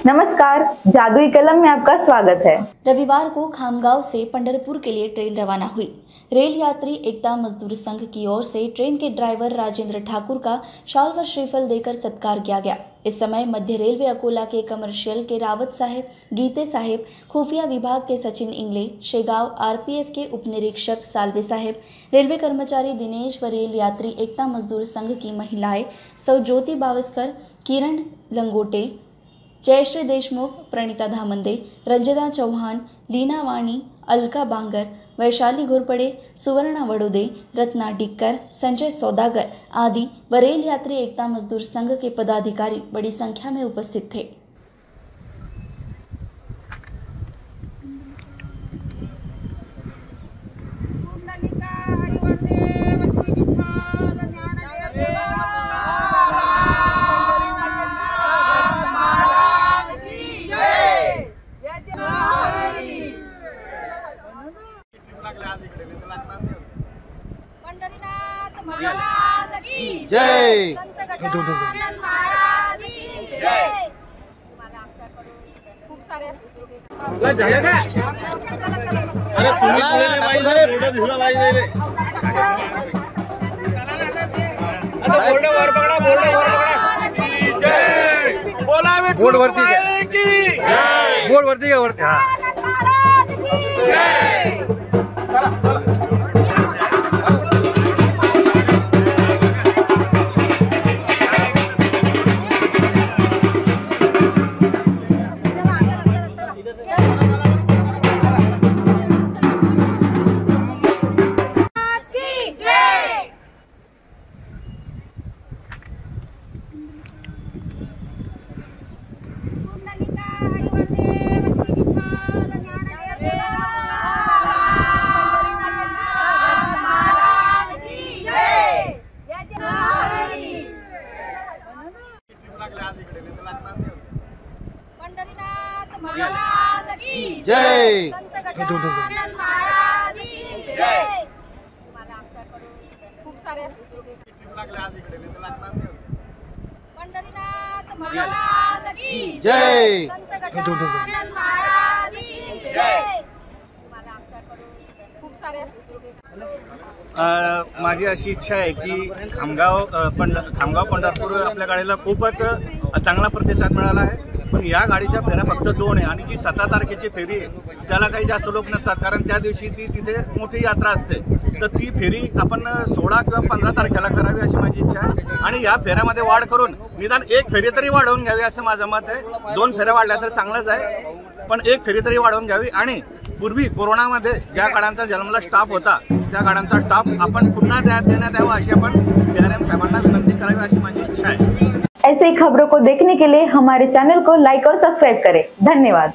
नमस्कार, जादुई कलम में आपका स्वागत है। रविवार को खामगांव से पंढरपुर के लिए ट्रेन रवाना हुई। रेल यात्री एकता मजदूर संघ की ओर से ट्रेन के ड्राइवर राजेंद्र ठाकुर का शाल व श्रीफल देकर सत्कार किया गया। इस समय मध्य रेलवे अकोला के कमर्शियल के रावत साहेब, गीते साहेब, खुफिया विभाग के सचिन इंगले, शेगांव आरपीएफ के उपनिरीक्षक सालवे साहेब, रेलवे कर्मचारी दिनेश व रेल यात्री एकता मजदूर संघ की महिलाएं सौ ज्योति बावस्कर, किरण लंगोटे, जयश्री देशमुख, प्रणिता धामंदे, रंजना चौहान, लीना वाणी, अलका बांगर, वैशाली घोरपड़े, सुवर्णा वडोदे, रत्ना डिक्कर, संजय सौदागर आदि व रेल यात्री एकता मजदूर संघ के पदाधिकारी बड़ी संख्या में उपस्थित थे। जय खूप सारे झाले का? अरे तुम्ही पुढे नाही पाहिजे, फोटो दिसला पाहिजे रे. आता बोर्ड वर पकडा, बोर्ड वर पकडा. जय बोलावे बोर्ड वरती की जय, बोर्ड वरती का वरती. हा जय. चला चला. जय खूप सारे जय. खूप सारे माझी अशी इच्छा आहे की खामगाव पंढरपूर आपल्या गाडीला खूपच चांगला प्रतिसाद मिळाला आहे। पण या गाडीच्या फेऱ्या फक्त 2 आहे आणि जी 7 तारखेची फेरी आहे त्याला काही जास्त लोक नसतात, कारण त्या दिवशी ती तिथे मोठी यात्रा असते। तर ती फेरी आपण 16 किंवा 15 तारखेला करावी अशी माझी इच्छा आहे आणि या फेऱ्यामध्ये वाढ करून निदान एक फेरी तरी वाढवून घ्यावी असं माझं मत आहे। 2 फेऱ्या वाढल्या तर चांगलंच आहे, पण एक फेरी तरी वाढवून घ्यावी आणि पूर्वी कोरोनामध्ये ज्या गाड्यांचा जन्मला स्टाफ होता त्या गाड्यांचा स्टाफ आपण पुन्हा देण्यात यावा अशी आपण पीआरएम साहेबांना विनंती करावी अशी माझी इच्छा आहे। ऐसे ही खबरों को देखने के लिए हमारे चैनल को लाइक और सब्सक्राइब करें। धन्यवाद।